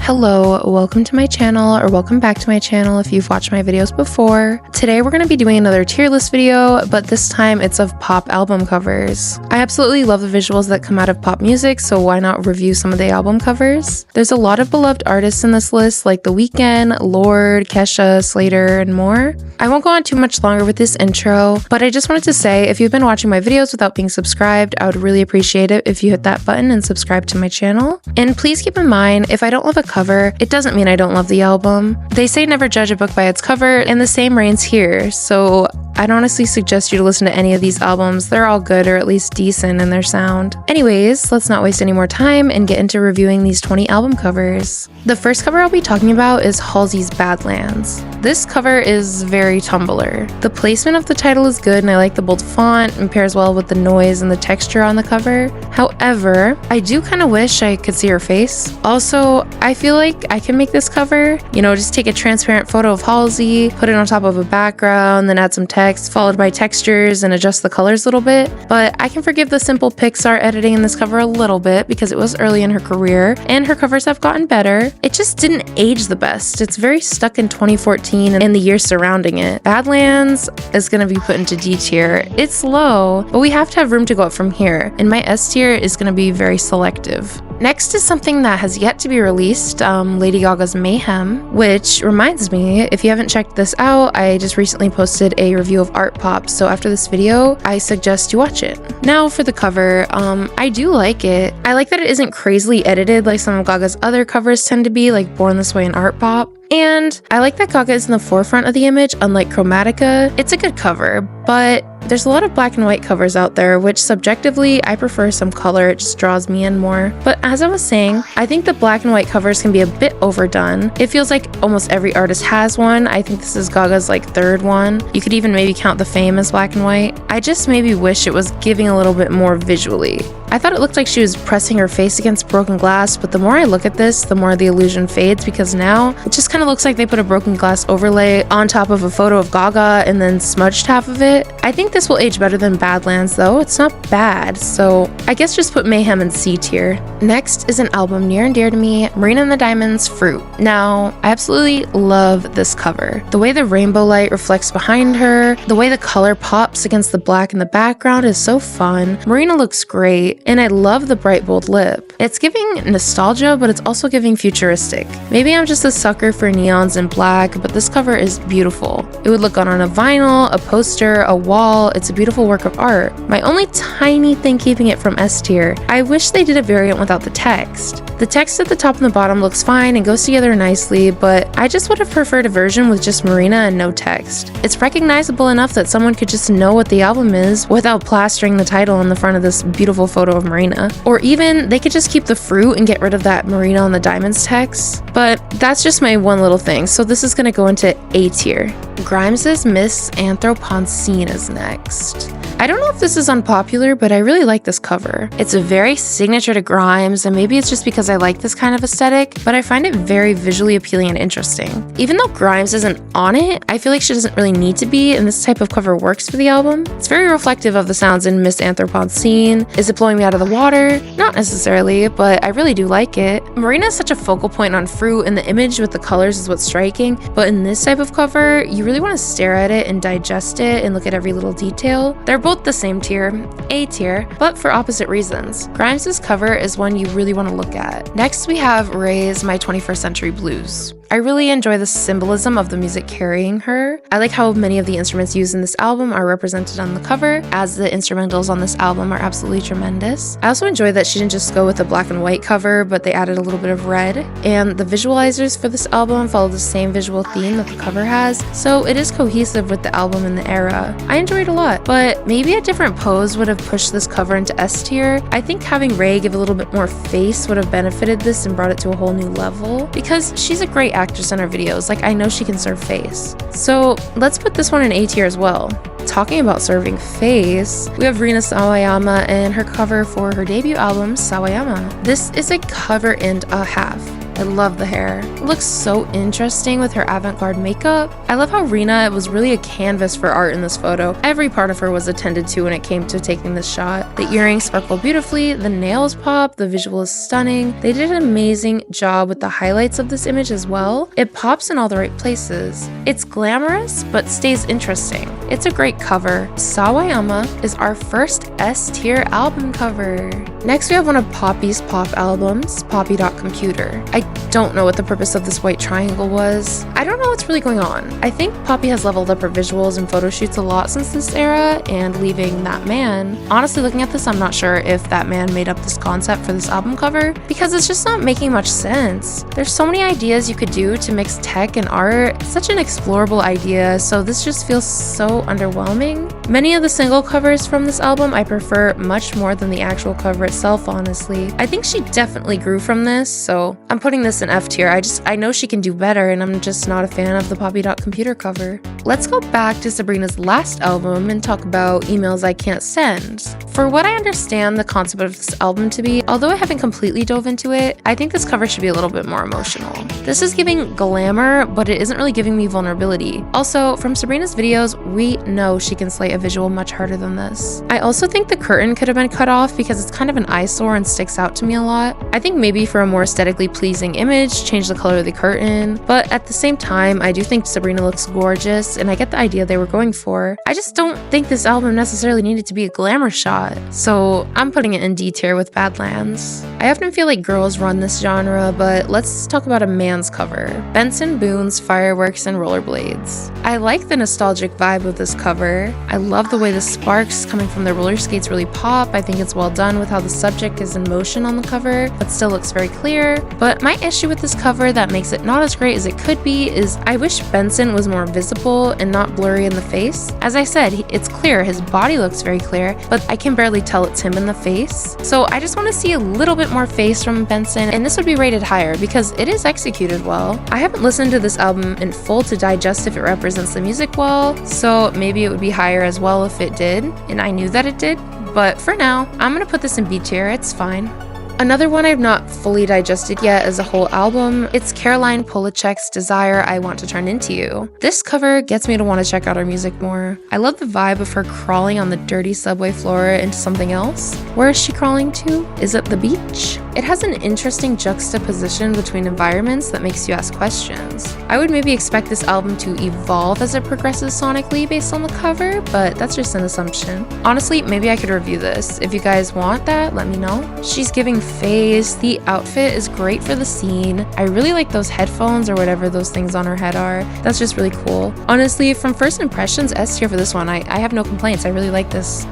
Hello, welcome to my channel, or welcome back to my channel if you've watched my videos before. Today we're going to be doing another tier list video, but this time it's of pop album covers. I absolutely love the visuals that come out of pop music, so why not review some of the album covers? There's a lot of beloved artists in this list like The Weeknd, Lorde, Kesha, Slayyyter, and more. I won't go on too much longer with this intro, but I just wanted to say if you've been watching my videos without being subscribed, I would really appreciate it if you hit that button and subscribe to my channel. And please keep in mind, if I don't love a cover, it doesn't mean I don't love the album. They say never judge a book by its cover, and the same reigns here, so I'd honestly suggest you to listen to any of these albums. They're all good, or at least decent in their sound. Anyways, let's not waste any more time and get into reviewing these 20 album covers. The first cover I'll be talking about is Halsey's Badlands. This cover is very Tumblr. The placement of the title is good, and I like the bold font and pairs well with the noise and the texture on the cover. However, I do kind of wish I could see her face. Also, I feel like I can make this cover, just take a transparent photo of Halsey, put it on top of a background, then add some text followed by textures and adjust the colors a little bit. But I can forgive the simple Pixar editing in this cover a little bit because it was early in her career and her covers have gotten better. It just didn't age the best. It's very stuck in 2014 and the years surrounding it. Badlands is going to be put into D tier. It's low, but we have to have room to go up from here, and my S tier is going to be very selective. Next is something that has yet to be released, Lady Gaga's Mayhem, which reminds me, if you haven't checked this out, I just recently posted a review of Art Pop, so after this video, I suggest you watch it. Now for the cover, I do like it. I like that it isn't crazily edited like some of Gaga's other covers tend to be, like Born This Way and Art Pop. And I like that Gaga is in the forefront of the image, unlike Chromatica. It's a good cover, but there's a lot of black and white covers out there, which subjectively, I prefer some color. It just draws me in more. But as I was saying, I think the black and white covers can be a bit overdone. It feels like almost every artist has one. I think this is Gaga's third one. You could even maybe count The Fame as black and white. I just maybe wish it was giving a little bit more visually. I thought it looked like she was pressing her face against broken glass, but the more I look at this, the more the illusion fades, because now it just kind of looks like they put a broken glass overlay on top of a photo of Gaga and then smudged half of it. I think this will age better than Badlands though. It's not bad, so I guess just put Mayhem in C tier. Next is an album near and dear to me, Marina and the Diamonds' Fruit. Now, I absolutely love this cover. The way the rainbow light reflects behind her, the way the color pops against the black in the background is so fun. Marina looks great, and I love the bright bold lip. It's giving nostalgia, but it's also giving futuristic. Maybe I'm just a sucker for neons and black, but this cover is beautiful. It would look good on a vinyl, a poster, a wall. It's a beautiful work of art. My only tiny thing keeping it from S tier, I wish they did a variant without the text. The text at the top and the bottom looks fine and goes together nicely, but I just would have preferred a version with just Marina and no text. It's recognizable enough that someone could just know what the album is without plastering the title on the front of this beautiful photo of Marina. Or even, they could just keep the fruit and get rid of that Marina on the Diamonds text. But that's just my one little thing, so this is going to go into A tier. Grimes' Miss Anthropocene is next. I don't know if this is unpopular, but I really like this cover. It's a very signature to Grimes, and maybe it's just because I like this kind of aesthetic, but I find it very visually appealing and interesting. Even though Grimes isn't on it, I feel like she doesn't really need to be, and this type of cover works for the album. It's very reflective of the sounds in Miss Anthropocene. Is it blowing me out of the water? Not necessarily, but I really do like it. Marina is such a focal point on Fruit, and the image with the colors is what's striking, but in this type of cover, you really want to stare at it and digest it and look at every little detail. They're both the same tier, A tier, but for opposite reasons. Grimes' cover is one you really want to look at. Next we have Ray's My 21st Century Blues. I really enjoy the symbolism of the music carrying her. I like how many of the instruments used in this album are represented on the cover, as the instrumentals on this album are absolutely tremendous. I also enjoy that she didn't just go with a black and white cover, but they added a little bit of red, and the visualizers for this album follow the same visual theme that the cover has, so it is cohesive with the album and the era. I enjoy it a lot, but maybe a different pose would have pushed this cover into S tier. I think having Ray give a little bit more face would have benefited this and brought it to a whole new level, because she's a great actress in her videos. I know she can serve face. So let's put this one in A tier as well. Talking about serving face, we have Rina Sawayama and her cover for her debut album, Sawayama. This is a cover and a half. I love the hair. It looks so interesting with her avant-garde makeup. I love how Rena was really a canvas for art in this photo. Every part of her was attended to when it came to taking this shot. The earrings sparkle beautifully, the nails pop, the visual is stunning. They did an amazing job with the highlights of this image as well. It pops in all the right places. It's glamorous, but stays interesting. It's a great cover. Sawayama is our first S-tier album cover. Next, we have one of Poppy's pop albums, Poppy.Computer. I don't know what the purpose of this white triangle was. I don't know what's really going on. I think Poppy has leveled up her visuals and photo shoots a lot since this era, and leaving That Man. Honestly, looking at this, I'm not sure if That Man made up this concept for this album cover, because it's just not making much sense. There's so many ideas you could do to mix tech and art. It's such an explorable idea, so this just feels so underwhelming. Many of the single covers from this album I prefer much more than the actual cover itself, honestly. I think she definitely grew from this, so I'm putting this in F tier. I know she can do better, and I'm just not a fan of the Poppy.Computer cover. Let's go back to Sabrina's last album and talk about Emails I Can't Send. For what I understand the concept of this album to be, although I haven't completely dove into it, I think this cover should be a little bit more emotional. This is giving glamour, but it isn't really giving me vulnerability. Also, from Sabrina's videos, we know she can slay a visual much harder than this. I also think the curtain could have been cut off because it's kind of an eyesore and sticks out to me a lot. I think maybe for a more aesthetically pleasing image, change the color of the curtain, but at the same time, I do think Sabrina looks gorgeous, and I get the idea they were going for. I just don't think this album necessarily needed to be a glamour shot, so I'm putting it in D tier with Badlands. I often feel like girls run this genre, but let's talk about a man's cover. Benson Boone's Fireworks and Rollerblades. I like the nostalgic vibe of this cover. I love the way the sparks coming from the roller skates really pop. I think it's well done with how the subject is in motion on the cover, but still looks very clear. But my issue with this cover that makes it not as great as it could be is I wish Benson was more visible and not blurry in the face. As I said, it's clear, his body looks very clear, but I can barely tell it's him in the face. So I just want to see a little bit more face from Benson, and this would be rated higher because it is executed well. I haven't listened to this album in full to digest if it represents the music well, so maybe it would be higher as well if it did, and I knew that it did. But for now, I'm gonna put this in B tier, it's fine. Another one I've not fully digested yet as a whole album, it's Caroline Polachek's Desire I Want to Turn Into You. This cover gets me to want to check out her music more. I love the vibe of her crawling on the dirty subway floor into something else. Where is she crawling to? Is it the beach? It has an interesting juxtaposition between environments that makes you ask questions. I would maybe expect this album to evolve as it progresses sonically based on the cover, but that's just an assumption. Honestly, maybe I could review this. If you guys want that, let me know. She's giving phase. The outfit is great for the scene. I really like those headphones or whatever those things on her head are. That's just really cool. Honestly, from first impressions, S tier for this one. I have no complaints. I really like this.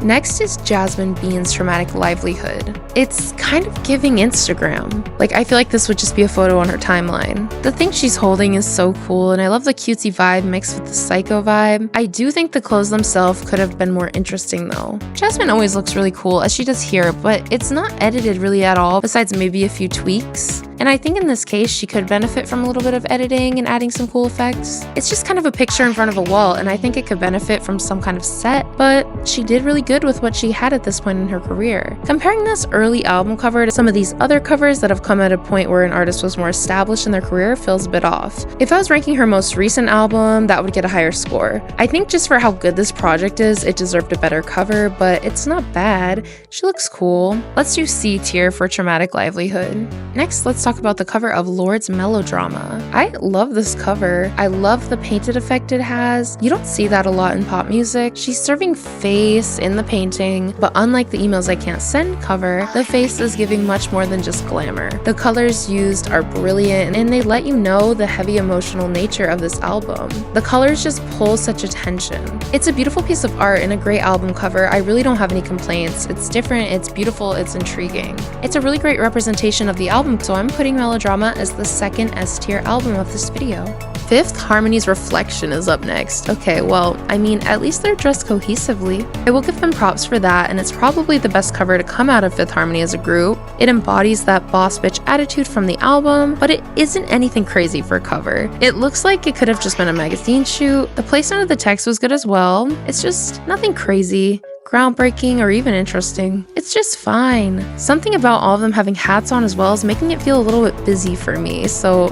Next is Jasmine Bean's Traumatic Livelihood. It's kind of giving Instagram. Like, I feel like this would just be a photo on her timeline. The thing she's holding is so cool, and I love the cutesy vibe mixed with the psycho vibe. I do think the clothes themselves could have been more interesting though. Jasmine always looks really cool, as she does here, but it's not edited really at all, besides maybe a few tweaks. And I think in this case, she could benefit from a little bit of editing and adding some cool effects. It's just kind of a picture in front of a wall, and I think it could benefit from some kind of set, but she did really good with what she had at this point in her career. Comparing this early album cover to some of these other covers that have come at a point where an artist was more established in their career feels a bit off. If I was ranking her most recent album, that would get a higher score. I think just for how good this project is, it deserved a better cover, but it's not bad. She looks cool. Let's do C tier for Traumatic Livelihood. Next, let's talk about the cover of Lorde Melodrama. I love this cover. I love the painted effect it has. You don't see that a lot in pop music. She's serving face in the painting, but unlike the Emails I Can't Send cover, the face is giving much more than just glamour. The colors used are brilliant, and they let you know the heavy emotional nature of this album. The colors just pull such attention. It's a beautiful piece of art and a great album cover. I really don't have any complaints. It's different, it's beautiful, it's intriguing. It's a really great representation of the album, so I'm putting Melodrama as the second S tier album of this video. Fifth Harmony's Reflection is up next. Okay, well, I mean, at least they're dressed cohesively. I will give them props for that, and it's probably the best cover to come out of Fifth Harmony as a group. It embodies that boss bitch attitude from the album, but it isn't anything crazy for a cover. It looks like it could have just been a magazine shoot. The placement of the text was good as well. It's just nothing crazy. groundbreaking, or even interesting. It's just fine. Something about all of them having hats on as well is making it feel a little bit busy for me, so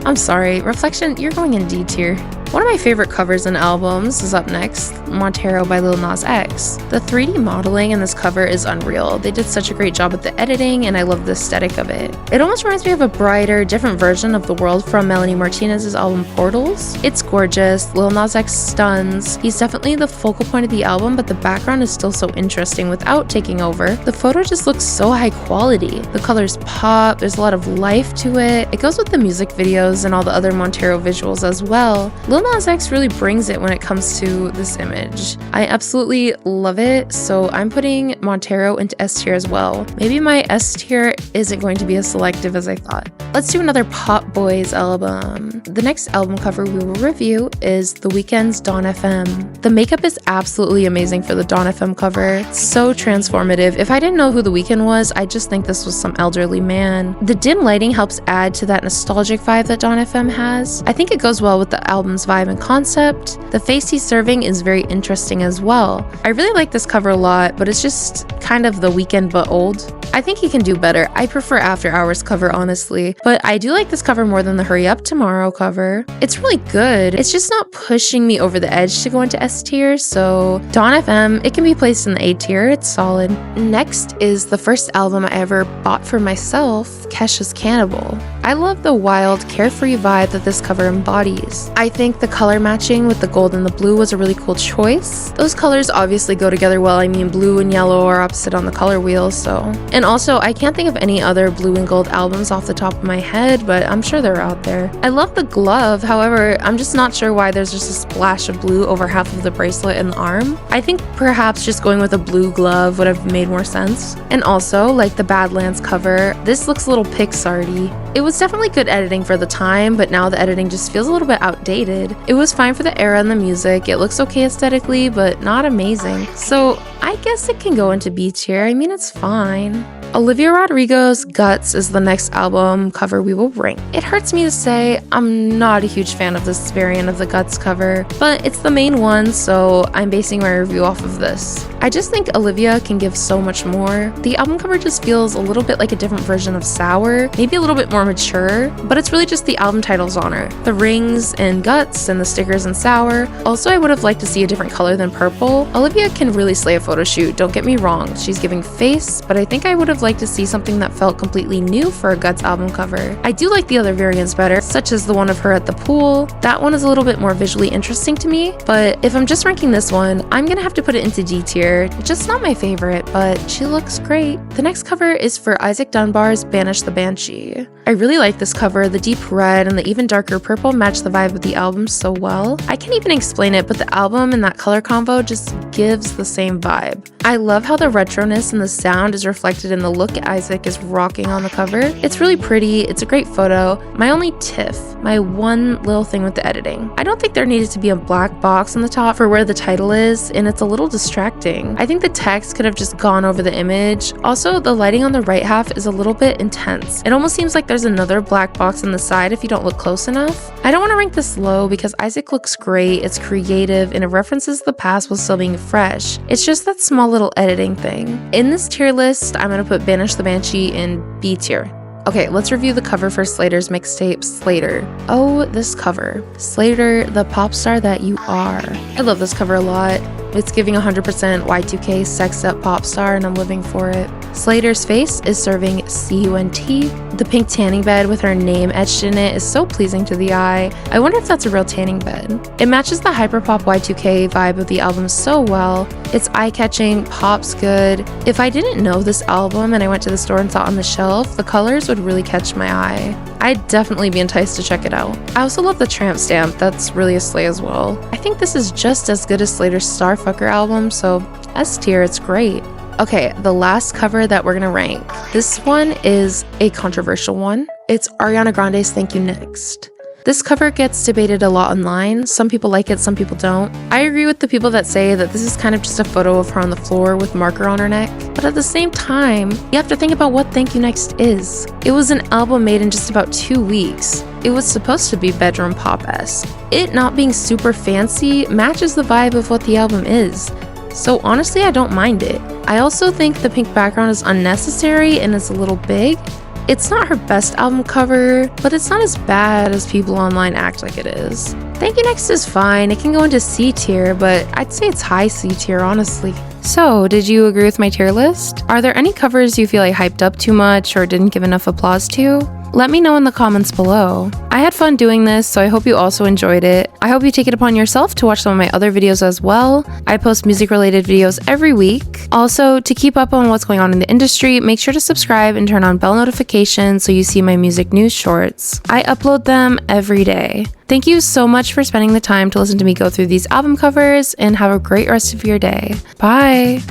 I'm sorry. Reflection, you're going in D tier. One of my favorite covers and albums is up next, Montero by Lil Nas X. The 3D modeling in this cover is unreal. They did such a great job with the editing, and I love the aesthetic of it. It almost reminds me of a brighter, different version of The World from Melanie Martinez's album Portals. It's gorgeous. Lil Nas X stuns. He's definitely the focal point of the album, but the background is still so interesting without taking over. The photo just looks so high quality. The colors pop, there's a lot of life to it. It goes with the music videos and all the other Montero visuals as well. Lil Nas X really brings it when it comes to this image. I absolutely love it, so I'm putting Montero into S tier as well. Maybe my S tier isn't going to be as selective as I thought. Let's do another Pop Boys album. The next album cover we will review is The Weeknd's Dawn FM. The makeup is absolutely amazing for the Dawn FM cover. It's so transformative. If I didn't know who The Weeknd was, I'd just think this was some elderly man. The dim lighting helps add to that nostalgic vibe that Dawn FM has. I think it goes well with the album's vibe and concept. The face he's serving is very interesting as well. I really like this cover a lot, but it's just kind of The Weeknd but old. I think he can do better. I prefer After Hours cover, honestly, but I do like this cover more than the Hurry Up Tomorrow cover. It's really good. It's just not pushing me over the edge to go into S tier, so Dawn FM, it can be placed in the A tier. It's solid. Next is the first album I ever bought for myself, Kesha's Cannibal. I love the wild, carefree vibe that this cover embodies. I think the color matching with the gold and the blue was a really cool choice. Those colors obviously go together well. I mean, blue and yellow are opposite on the color wheel, so. And also, I can't think of any other blue and gold albums off the top of my head, but I'm sure they're out there. I love the glove, however, I'm just not sure why there's just a splash of blue over half of the bracelet and the arm. I think perhaps just going with a blue glove would have made more sense. And also, like the Badlands cover, this looks a little Pixar-y. It was definitely good editing for the time, but now the editing just feels a little bit outdated. It was fine for the era and the music. It looks okay aesthetically, but not amazing. So I guess it can go into B tier. I mean, it's fine. Olivia Rodrigo's Guts is the next album cover we will rank. It hurts me to say I'm not a huge fan of this variant of the Guts cover, but it's the main one, so I'm basing my review off of this. I just think Olivia can give so much more. The album cover just feels a little bit like a different version of Sour, maybe a little bit more mature, but it's really just the album titles on her. The rings and Guts and the stickers and Sour. Also, I would have liked to see a different color than purple. Olivia can really slay a photo shoot, don't get me wrong. She's giving face, but I think I would have liked to see something that felt completely new for a Guts album cover. I do like the other variants better, such as the one of her at the pool. That one is a little bit more visually interesting to me, but if I'm just ranking this one, I'm gonna have to put it into D tier. Just not my favorite, but she looks great. The next cover is for Isaac Dunbar's Banish the Banshee. I really like this cover. The deep red and the even darker purple match the vibe of the album so well. I can't even explain it, but the album and that color combo just gives the same vibe. I love how the retroness and the sound is reflected in the look Isaac is rocking on the cover. It's really pretty. It's a great photo. My only tiff, my one little thing with the editing. I don't think there needed to be a black box on the top for where the title is, and it's a little distracting. I think the text could have just gone over the image. Also, the lighting on the right half is a little bit intense. It almost seems like there's another black box on the side if you don't look close enough. I don't want to rank this low because Isaac looks great, it's creative, and it references the past while still being fresh. It's just that small little editing thing. In this tier list, I'm gonna put Banish the Banshee in B tier. Okay, let's review the cover for Slayyyter's mixtape, Slayyyter. Oh, this cover. Slayyyter, the pop star that you are. I love this cover a lot. It's giving 100% Y2K sexed up pop star, and I'm living for it. Slayyyter's face is serving CUNT. The pink tanning bed with her name etched in it is so pleasing to the eye. I wonder if that's a real tanning bed. It matches the hyperpop Y2K vibe of the album so well. It's eye-catching, pop's good. If I didn't know this album and I went to the store and saw it on the shelf, the colors would really catch my eye. I'd definitely be enticed to check it out. I also love the tramp stamp. That's really a slay as well. I think this is just as good as Slayyyter's Starfucker album, so S tier, it's great. Okay, the last cover that we're gonna rank. This one is a controversial one. It's Ariana Grande's Thank You Next. This cover gets debated a lot online. Some people like it, some people don't. I agree with the people that say that this is kind of just a photo of her on the floor with marker on her neck. But at the same time, you have to think about what Thank You Next is. It was an album made in just about 2 weeks. It was supposed to be bedroom pop-esque. It not being super fancy matches the vibe of what the album is. so honestly I don't mind it. I also think the pink background is unnecessary and is a little big. It's not her best album cover, but it's not as bad as people online act like it is. Thank You Next is fine, it can go into C tier, but I'd say it's high C tier honestly. So, did you agree with my tier list? Are there any covers you feel I hyped up too much or didn't give enough applause to? Let me know in the comments below. I had fun doing this, so I hope you also enjoyed it. I hope you take it upon yourself to watch some of my other videos as well. I post music related videos every week. Also, to keep up on what's going on in the industry, make sure to subscribe and turn on bell notifications so you see my music news shorts. I upload them every day. Thank you so much for spending the time to listen to me go through these album covers, and have a great rest of your day. Bye!